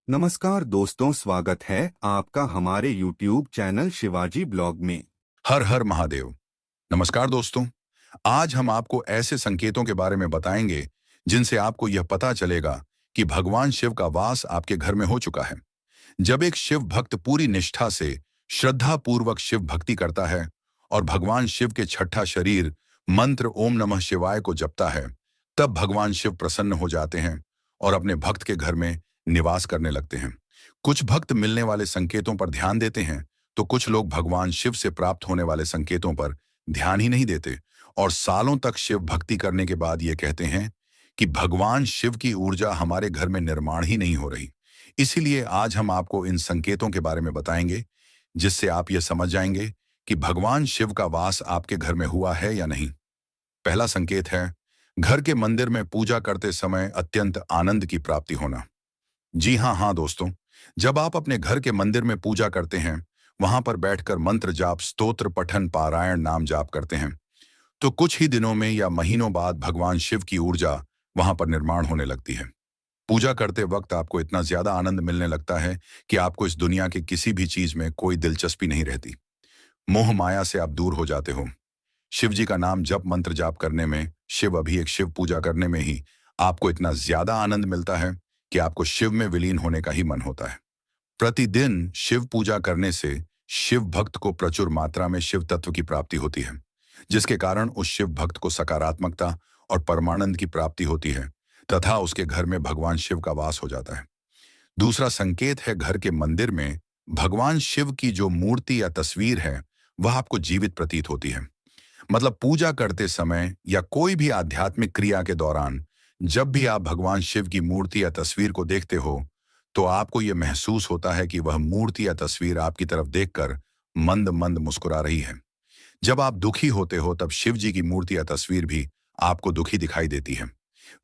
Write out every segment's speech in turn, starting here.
नमस्कार दोस्तों, स्वागत है आपका हमारे YouTube चैनल शिवाजी ब्लॉग में। हर हर महादेव। नमस्कार दोस्तों। आज हम आपको ऐसे संकेतों के बारे में बताएंगे जिनसे आपको यह पता चलेगा कि भगवान शिव का वास आपके घर में हो चुका है। जब एक शिव भक्त पूरी निष्ठा से श्रद्धा पूर्वक शिव भक्ति करता है और भगवान शिव के छठा शरीर मंत्र ओम नमः शिवाय को जपता है, तब भगवान शिव प्रसन्न हो जाते हैं और अपने भक्त के घर में निवास करने लगते हैं। कुछ भक्त मिलने वाले संकेतों पर ध्यान देते हैं, तो कुछ लोग भगवान शिव से प्राप्त होने वाले संकेतों पर ध्यान ही नहीं देते और सालों तक शिव भक्ति करने के बाद ये कहते हैं कि भगवान शिव की ऊर्जा हमारे घर में निर्माण ही नहीं हो रही। इसीलिए आज हम आपको इन संकेतों के बारे में बताएंगे, जिससे आप ये समझ जाएंगे कि भगवान शिव का वास आपके घर में हुआ है या नहीं। पहला संकेत है घर के मंदिर में पूजा करते समय अत्यंत आनंद की प्राप्ति होना। जी हाँ दोस्तों, जब आप अपने घर के मंदिर में पूजा करते हैं, वहां पर बैठकर मंत्र जाप, स्तोत्र पठन, पारायण, नाम जाप करते हैं, तो कुछ ही दिनों में या महीनों बाद भगवान शिव की ऊर्जा वहां पर निर्माण होने लगती है। पूजा करते वक्त आपको इतना ज्यादा आनंद मिलने लगता है कि आपको इस दुनिया की किसी भी चीज में कोई दिलचस्पी नहीं रहती। मोह माया से आप दूर हो जाते हो। शिव जी का नाम जप, मंत्र जाप करने में, शिव अभिषेक, शिव पूजा करने में ही आपको इतना ज्यादा आनंद मिलता है कि आपको शिव में विलीन होने का ही मन होता है। प्रतिदिन शिव पूजा करने से शिव भक्त को प्रचुर मात्रा में शिव तत्व की प्राप्ति होती है, जिसके कारण उस शिव भक्त को सकारात्मकता और परमानंद की प्राप्ति होती है तथा उसके घर में भगवान शिव का वास हो जाता है। दूसरा संकेत है घर के मंदिर में भगवान शिव की जो मूर्ति या तस्वीर है, वह आपको जीवित प्रतीत होती है। मतलब पूजा करते समय या कोई भी आध्यात्मिक क्रिया के दौरान जब भी आप भगवान शिव की मूर्ति या तस्वीर को देखते हो, तो आपको यह महसूस होता है कि वह मूर्ति या तस्वीर आपकी तरफ देखकर मंद मंद मुस्कुरा रही है। जब आप दुखी होते हो, तब शिव जी की मूर्ति या तस्वीर भी आपको दुखी दिखाई देती है।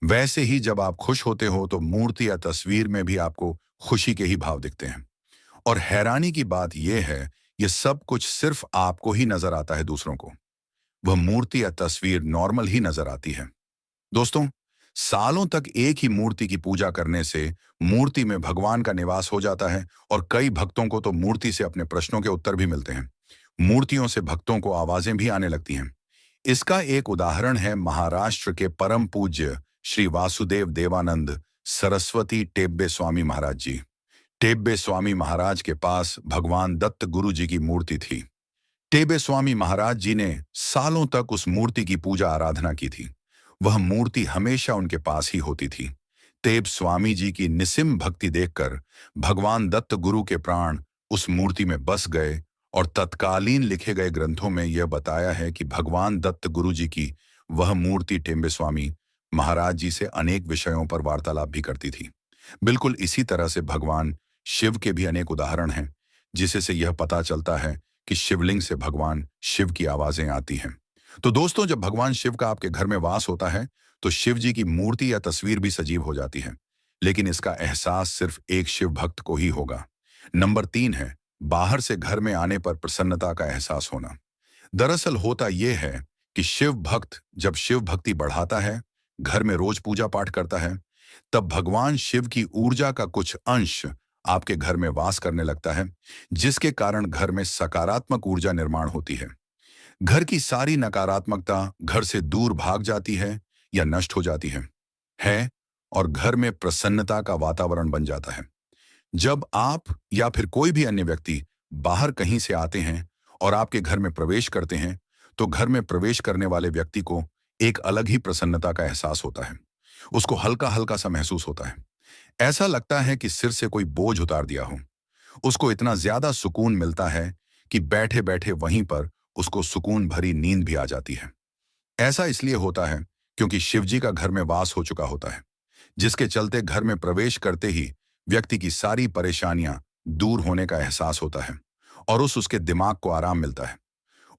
वैसे ही जब आप खुश होते हो, तो मूर्ति या तस्वीर में भी आपको खुशी के ही भाव दिखते हैं। और हैरानी की बात यह है, यह सब कुछ सिर्फ आपको ही नजर आता है, दूसरों को वह मूर्ति या तस्वीर नॉर्मल ही नजर आती है। दोस्तों, सालों तक एक ही मूर्ति की पूजा करने से मूर्ति में भगवान का निवास हो जाता है और कई भक्तों को तो मूर्ति से अपने प्रश्नों के उत्तर भी मिलते हैं। मूर्तियों से भक्तों को आवाजें भी आने लगती हैं। इसका एक उदाहरण है महाराष्ट्र के परम पूज्य श्री वासुदेव देवानंद सरस्वती टेब्बे स्वामी महाराज जी। टेब्बे स्वामी महाराज के पास भगवान दत्त गुरु जी की मूर्ति थी। टेब्बे स्वामी महाराज जी ने सालों तक उस मूर्ति की पूजा आराधना की थी। वह मूर्ति हमेशा उनके पास ही होती थी। तेब स्वामी जी की निस्सिम भक्ति देखकर भगवान दत्त गुरु के प्राण उस मूर्ति में बस गए और तत्कालीन लिखे गए ग्रंथों में यह बताया है कि भगवान दत्त गुरु जी की वह मूर्ति टेब्बे स्वामी महाराज जी से अनेक विषयों पर वार्तालाप भी करती थी। बिल्कुल इसी तरह से भगवान शिव के भी अनेक उदाहरण हैं, जिससे से यह पता चलता है कि शिवलिंग से भगवान शिव की आवाजें आती हैं। तो दोस्तों, जब भगवान शिव का आपके घर में वास होता है, तो शिव जी की मूर्ति या तस्वीर भी सजीव हो जाती है। लेकिन इसका एहसास सिर्फ एक शिव भक्त को ही होगा। नंबर 3 है बाहर से घर में आने पर प्रसन्नता का एहसास होना। दरअसल होता यह है कि शिव भक्त जब शिव भक्ति बढ़ाता है, घर में रोज पूजा पाठ करता है, तब भगवान शिव की ऊर्जा का कुछ अंश आपके घर में वास करने लगता है, जिसके कारण घर में सकारात्मक ऊर्जा निर्माण होती है। घर की सारी नकारात्मकता घर से दूर भाग जाती है या नष्ट हो जाती है और घर में प्रसन्नता का वातावरण बन जाता है। जब आप या फिर कोई भी अन्य व्यक्ति बाहर कहीं से आते हैं और आपके घर में प्रवेश करते हैं, तो घर में प्रवेश करने वाले व्यक्ति को एक अलग ही प्रसन्नता का एहसास होता है। उसको हल्का हल्का सा महसूस होता है। ऐसा लगता है कि सिर से कोई बोझ उतार दिया हो। उसको इतना ज्यादा सुकून मिलता है कि बैठे बैठे वहीं पर उसको सुकून भरी नींद भी आ जाती है। ऐसा इसलिए होता है क्योंकि शिवजी का घर में वास हो चुका होता है, जिसके चलते घर में प्रवेश करते ही व्यक्ति की सारी परेशानियां दूर होने का एहसास होता है और उसके दिमाग को आराम मिलता है।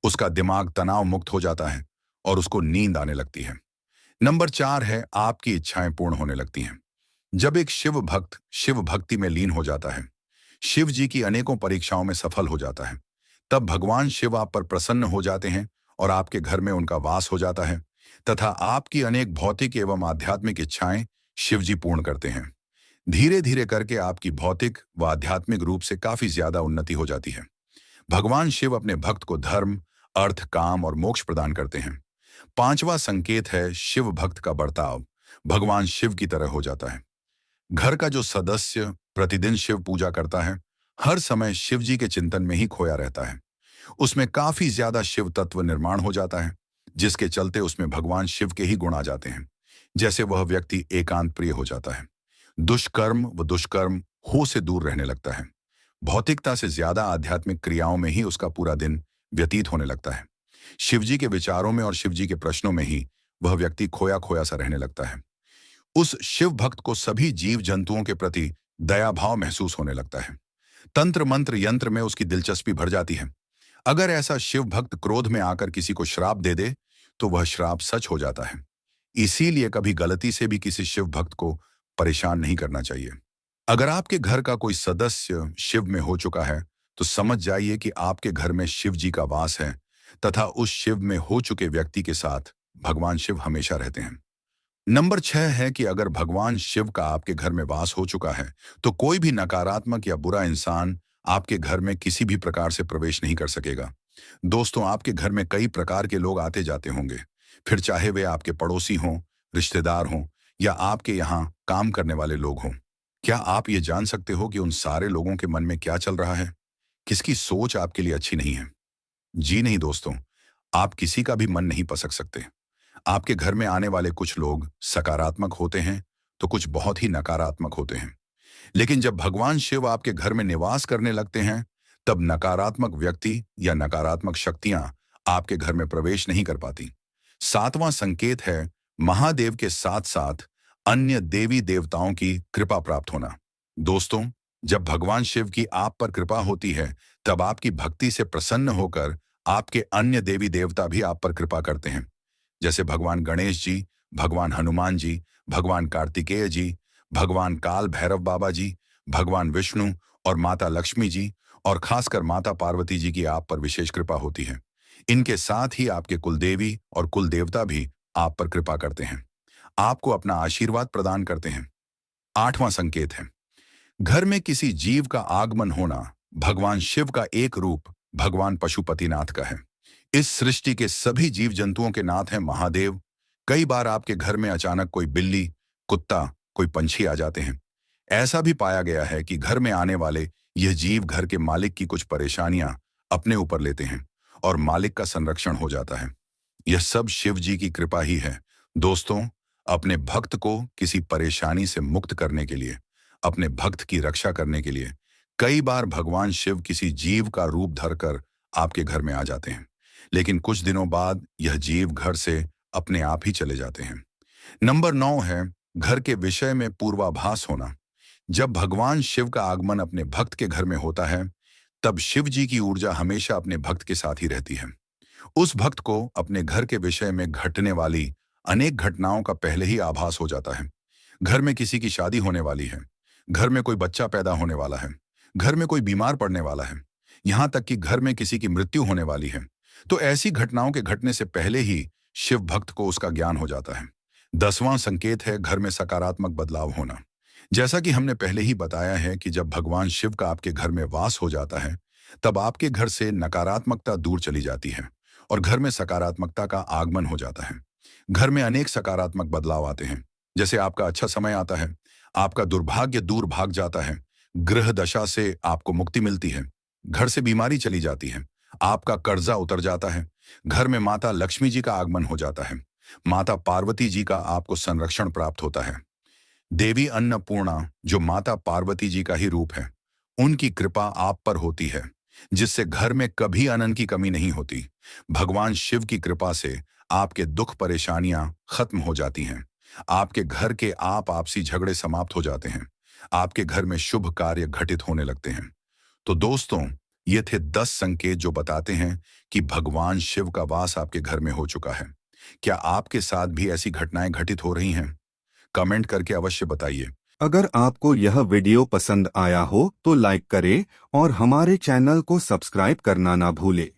उसका दिमाग तनाव मुक्त हो जाता है और उसको नींद आने लगती है। नंबर 4 है आपकी इच्छाएं पूर्ण होने लगती हैं। जब एक शिव भक्त शिव भक्ति में लीन हो जाता है, शिव जी की अनेकों परीक्षाओं में सफल हो जाता है, तब भगवान शिव आप पर प्रसन्न हो जाते हैं और आपके घर में उनका वास हो जाता है तथा आपकी अनेक भौतिक एवं आध्यात्मिक इच्छाएं शिव जी पूर्ण करते हैं। धीरे धीरे करके आपकी भौतिक व आध्यात्मिक रूप से काफी ज्यादा उन्नति हो जाती है। भगवान शिव अपने भक्त को धर्म, अर्थ, काम और मोक्ष प्रदान करते हैं। पांचवा संकेत है शिव भक्त का बर्ताव भगवान शिव की तरह हो जाता है। घर का जो सदस्य प्रतिदिन शिव पूजा करता है, हर समय शिव जी के चिंतन में ही खोया रहता है। उसमें काफी ज्यादा शिव तत्व निर्माण हो जाता है, जिसके चलते उसमें भगवान शिव के ही गुण आ जाते हैं। जैसे वह व्यक्ति एकांत प्रिय हो जाता है, दुष्कर्म व दुष्कर्म हो से दूर रहने लगता है, भौतिकता से ज्यादा आध्यात्मिक क्रियाओं में ही उसका पूरा दिन व्यतीत होने लगता है। शिवजी के विचारों में और शिवजी के प्रश्नों में ही वह व्यक्ति खोया खोया सा रहने लगता है। उस शिव भक्त को सभी जीव जंतुओं के प्रति दया भाव महसूस होने लगता है। तंत्र मंत्र यंत्र में उसकी दिलचस्पी भर जाती है। अगर ऐसा शिव भक्त क्रोध में आकर किसी को श्राप दे दे तो वह श्राप सच हो जाता है। इसीलिए कभी गलती से भी किसी शिव भक्त को परेशान नहीं करना चाहिए। अगर आपके घर का कोई सदस्य शिव में हो चुका है तो समझ जाइए कि आपके घर में शिव जी का वास है तथा उस शिव में हो चुके व्यक्ति के साथ भगवान शिव हमेशा रहते हैं। नंबर 6 है कि अगर भगवान शिव का आपके घर में वास हो चुका है तो कोई भी नकारात्मक या बुरा इंसान आपके घर में किसी भी प्रकार से प्रवेश नहीं कर सकेगा। दोस्तों, आपके घर में कई प्रकार के लोग आते जाते होंगे, फिर चाहे वे आपके पड़ोसी हों, रिश्तेदार हों या आपके यहाँ काम करने वाले लोग हों। क्या आप ये जान सकते हो कि उन सारे लोगों के मन में क्या चल रहा है? किसकी सोच आपके लिए अच्छी नहीं है? जी नहीं दोस्तों, आप किसी का भी मन नहीं पसक सकते। आपके घर में आने वाले कुछ लोग सकारात्मक होते हैं तो कुछ बहुत ही नकारात्मक होते हैं। लेकिन जब भगवान शिव आपके घर में निवास करने लगते हैं तब नकारात्मक व्यक्ति या नकारात्मक शक्तियां आपके घर में प्रवेश नहीं कर पाती। 7वां संकेत है महादेव के साथ साथ अन्य देवी देवताओं की कृपा प्राप्त होना। दोस्तों, जब भगवान शिव की आप पर कृपा होती है तब आपकी भक्ति से प्रसन्न होकर आपके अन्य देवी देवता भी आप पर कृपा करते हैं। जैसे भगवान गणेश जी, भगवान हनुमान जी, भगवान कार्तिकेय जी, भगवान काल भैरव बाबा जी, भगवान विष्णु और माता लक्ष्मी जी और खासकर माता पार्वती जी की आप पर विशेष कृपा होती है। इनके साथ ही आपके कुलदेवी और कुलदेवता भी आप पर कृपा करते हैं, आपको अपना आशीर्वाद प्रदान करते हैं। 8वां संकेत है घर में किसी जीव का आगमन होना। भगवान शिव का एक रूप भगवान पशुपतिनाथ का है। इस सृष्टि के सभी जीव जंतुओं के नाथ हैं महादेव। कई बार आपके घर में अचानक कोई बिल्ली, कुत्ता, कोई पंछी आ जाते हैं। ऐसा भी पाया गया है कि घर में आने वाले यह जीव घर के मालिक की कुछ परेशानियां अपने ऊपर लेते हैं और मालिक का संरक्षण हो जाता है। यह सब शिव जी की कृपा ही है। दोस्तों, अपने भक्त को किसी परेशानी से मुक्त करने के लिए, अपने भक्त की रक्षा करने के लिए कई बार भगवान शिव किसी जीव का रूप धरकर आपके घर में आ जाते हैं, लेकिन कुछ दिनों बाद यह जीव घर से अपने आप ही चले जाते हैं। नंबर 9 है घर के विषय में पूर्वाभास होना। जब भगवान शिव का आगमन अपने भक्त के घर में होता है तब शिव जी की ऊर्जा हमेशा अपने भक्त के साथ ही रहती है। उस भक्त को अपने घर के विषय में घटने वाली अनेक घटनाओं का पहले ही आभास हो जाता है। घर में किसी की शादी होने वाली है, घर में कोई बच्चा पैदा होने वाला है, घर में कोई बीमार पड़ने वाला है, यहाँ तक कि घर में किसी की मृत्यु होने वाली है। तो ऐसी घटनाओं के घटने से पहले ही शिव भक्त को उसका ज्ञान हो जाता है। 10वां संकेत है घर में सकारात्मक बदलाव होना। जैसा कि हमने पहले ही बताया है कि जब भगवान शिव का आपके घर में वास हो जाता है तब आपके घर से नकारात्मकता दूर चली जाती है और घर में सकारात्मकता का आगमन हो जाता है। घर में अनेक सकारात्मक बदलाव आते हैं, जैसे आपका अच्छा समय आता है, आपका दुर्भाग्य दूर भाग जाता है, ग्रह दशा से आपको मुक्ति मिलती है, घर से बीमारी चली जाती है, आपका कर्जा उतर जाता है, घर में माता लक्ष्मी जी का आगमन हो जाता है, माता पार्वती जी का आपको संरक्षण प्राप्त होता है। देवी अन्नपूर्णा, जो माता पार्वती जी का ही रूप है, उनकी कृपा आप पर होती है, जिससे घर में कभी अन्न की कमी नहीं होती। भगवान शिव की कृपा से आपके दुख परेशानियां खत्म हो जाती हैं, आपके घर के आपसी झगड़े समाप्त हो जाते हैं, आपके घर में शुभ कार्य घटित होने लगते हैं। तो दोस्तों, ये थे 10 संकेत जो बताते हैं कि भगवान शिव का वास आपके घर में हो चुका है। क्या आपके साथ भी ऐसी घटनाएं घटित हो रही हैं? कमेंट करके अवश्य बताइए। अगर आपको यह वीडियो पसंद आया हो तो लाइक करें और हमारे चैनल को सब्सक्राइब करना ना भूलें।